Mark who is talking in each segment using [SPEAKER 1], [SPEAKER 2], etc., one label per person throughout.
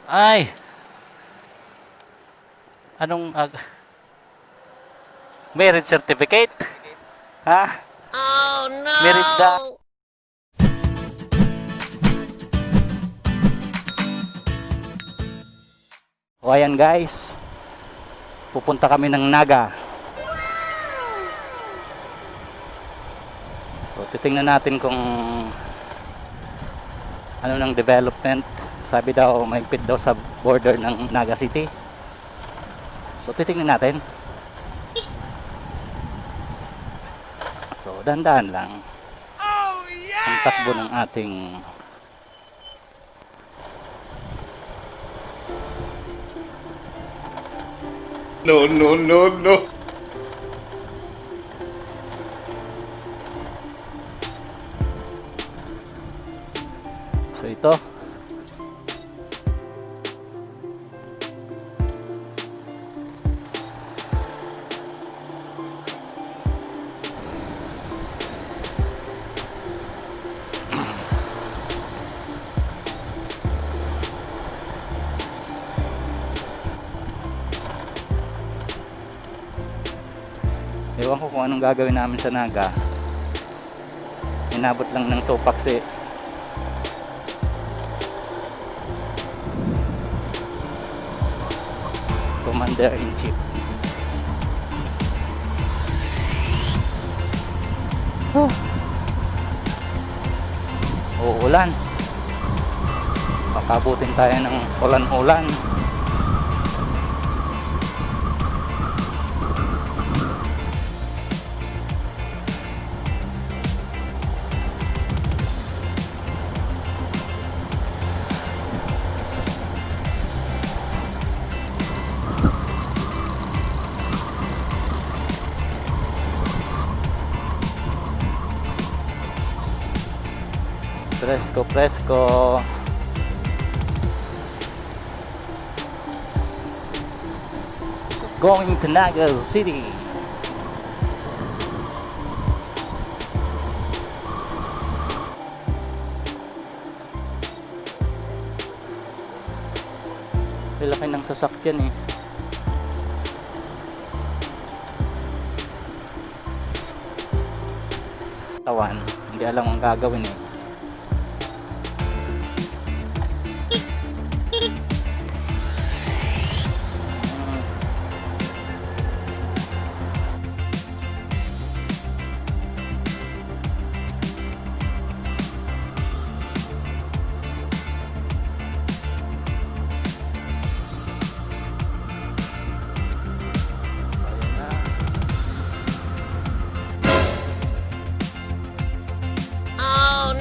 [SPEAKER 1] Ay! Anong marriage certificate? Ha?
[SPEAKER 2] Oh no!
[SPEAKER 1] Marriage da? O ayan guys, pupunta kami ng Naga. So titingnan natin kung ano ng development. Sabi daw mahigpit daw sa border ng Naga City. So titingnan natin. So dahan-dahan lang ang takbo ng ating
[SPEAKER 3] No, no, no, no.
[SPEAKER 1] So ito. Ewan ko kung anong gagawin namin sa Naga. Inabot lang ng 2 packs eh. Commander-in-Chief. Uulan. Makabutin tayo ng ulan-ulan. Presko, presko. Going to Naga City. Laki ng sasakyan eh. Tawan, hindi alam ang gagawin eh.
[SPEAKER 2] Oh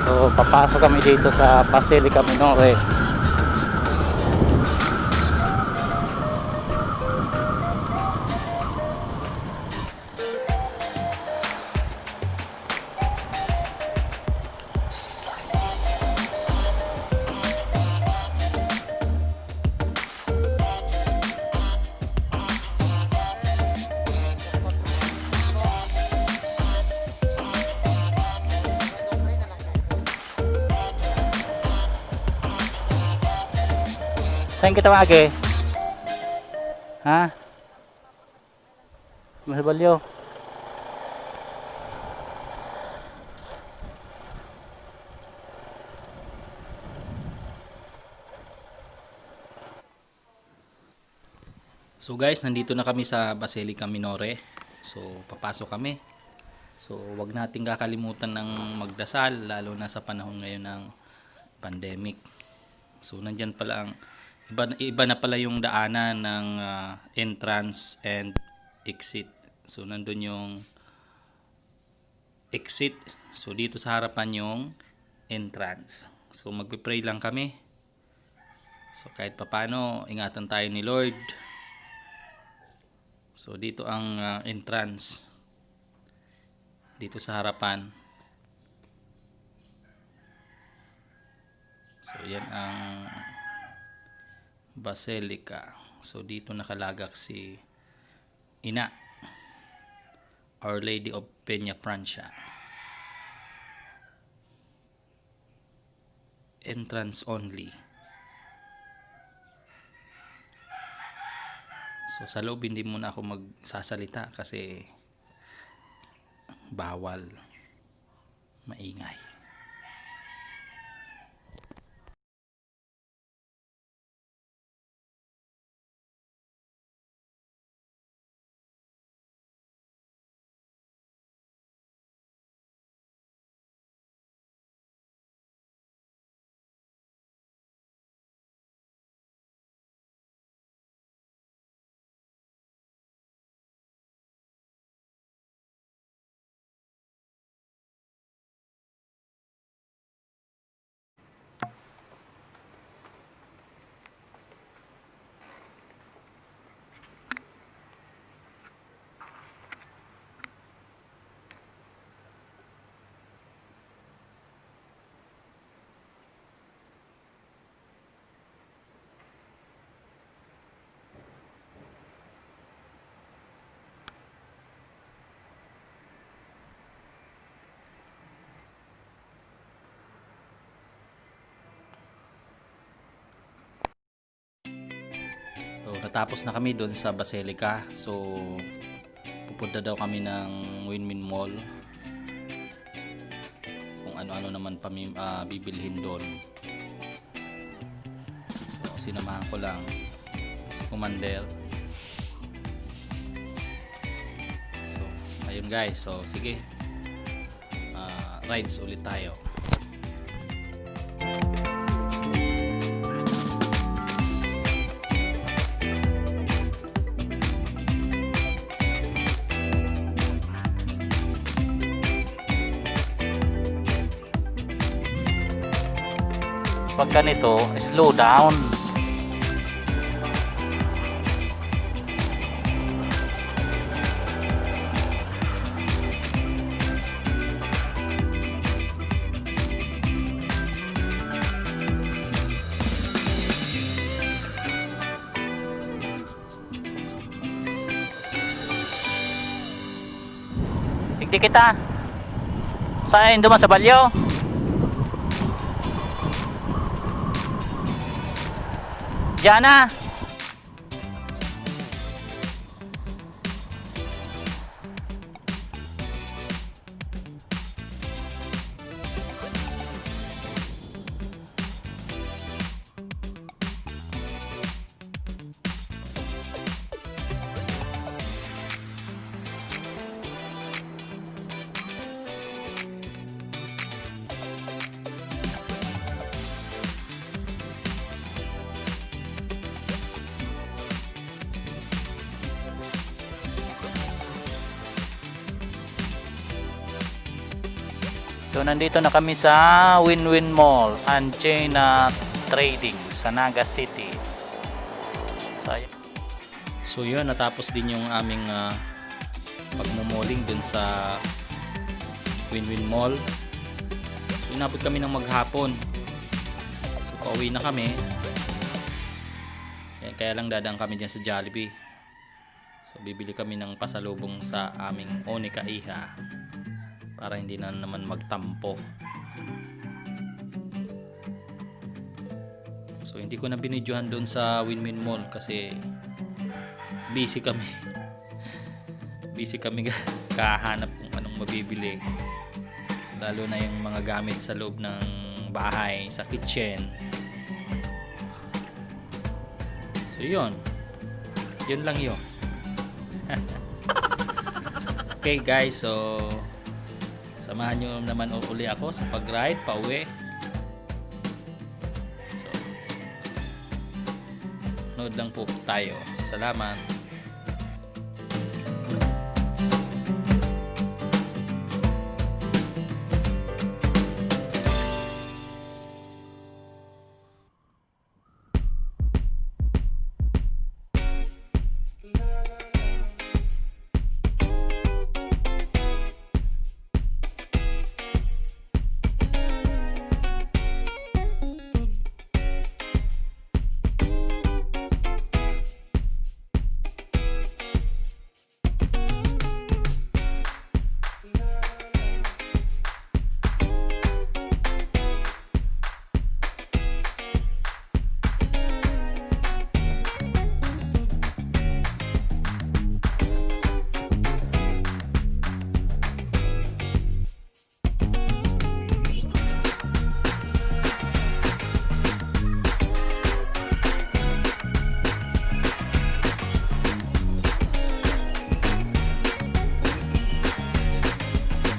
[SPEAKER 1] So papasok kami dito sa Basilica Minore. Saan kita wagi? Ha? Mas balyo. So guys, nandito na kami sa Basilica Minore. So papasok kami. So wag nating kakalimutan ng magdasal, lalo na sa panahon ngayon ng pandemic. So nandyan pala ang iba na pala yung daanan ng entrance and exit. So nandun yung exit. So dito sa harapan yung entrance. So magpe-pray lang kami. So kahit papano ingatan tayo ni Lord. So dito ang entrance. Dito sa harapan. So yan ang Basilica. So dito nakalagak si Ina, Our Lady of Peña Francia. Entrance only. So sa loob hindi muna ako magsasalita kasi bawal, maingay. So, natapos na kami doon sa Basilica. So, pupunta daw kami ng Win-Win Mall. Kung ano-ano naman bibilhin doon. So, sinamahan ko lang si Commander. So, ayun guys. So, sige. Rides ulit tayo. Pag ganito, slow down. Tigdi kita. Saan duman sa balyo? Jana. So nandito na kami sa Win-Win Mall and Chain Trading sa Naga City. So yun, natapos din yung aming pagmumoling dun sa Win-Win Mall. So inabot kami ng maghapon. So pauwi na kami. Kaya lang dadaan kami dyan sa Jollibee. So bibili kami ng pasalubong sa aming Onika Iha para hindi na naman magtampo. So hindi ko na binidyohan doon sa Win-Win Mall kasi busy kami. Busy kami kahanap kung anong mabibili. Lalo na yung mga gamit sa loob ng bahay, sa kitchen. So yun. Yun lang yun. Okay guys, so samahan nyo naman uli ako sa pag-ride pauwi. So nood lang po tayo. Salamat.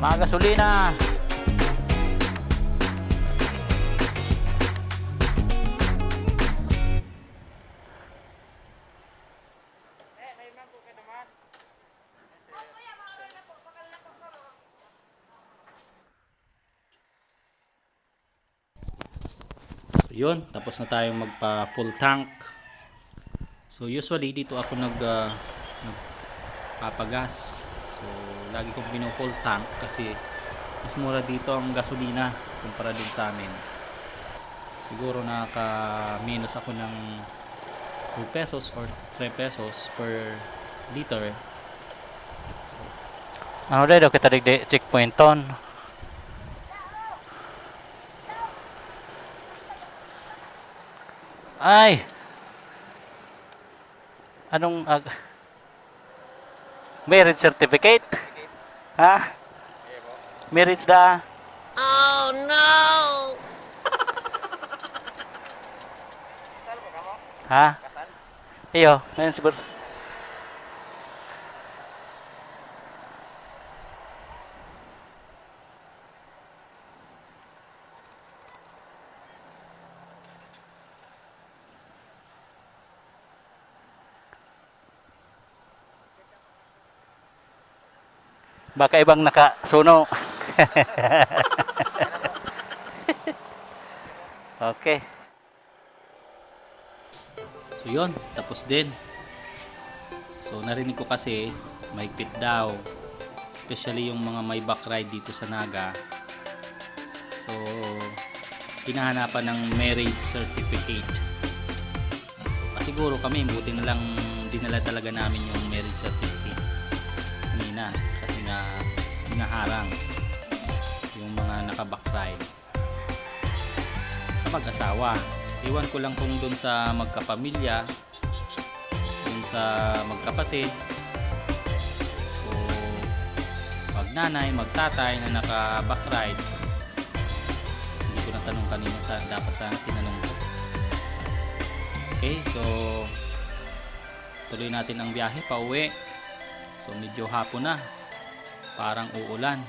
[SPEAKER 1] Mga gasolina. So yun, tapos na tayong magpa full tank. So usually dito ako nagpapagas. So lagi kong pino-full tank kasi mas mura dito ang gasolina kumpara din sa amin. Siguro nakaka-minus ako ng 2 pesos or 3 pesos per liter.
[SPEAKER 2] Ano dito kita digdi checkpoint ton. Ay. Anong marriage certificate? Ha? Marriage da.
[SPEAKER 3] Oh no!
[SPEAKER 2] Ha? Iyo, ngayon si baka ibang nakasuno. Okay.
[SPEAKER 1] So yun, tapos din. So narinig ko kasi mahigpit daw, especially yung mga may backride dito sa Naga. So hinahanapan ng marriage certificate. So siguro kami buti na lang dinala talaga namin yung marriage certificate kanina kasi nga hinaharang yung mga naka-backride sa mag-asawa. Iwan ko lang kung dun sa magkapamilya, dun sa magkapatid, o magnanay, magtatay na naka-backride. Hindi ko natanong kanina, dapat sana tinanong ko. Okay, so tuloy natin ang biyahe pa uwi. So medyo hapon na, parang uulan.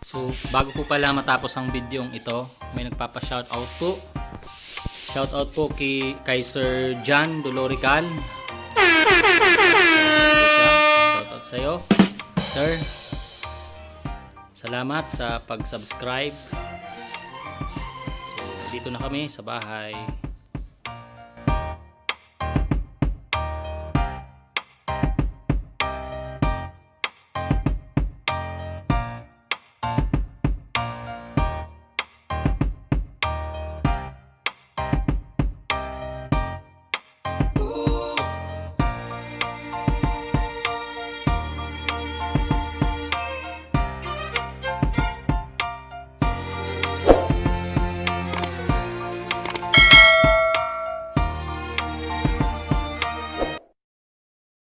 [SPEAKER 1] So, bago po pala matapos ang videong ito, may nagpapa-shoutout po. Shoutout po kay Sir John Dolorical. Shoutout sa iyo, Sir. Salamat sa pag-subscribe. So, dito na kami sa bahay.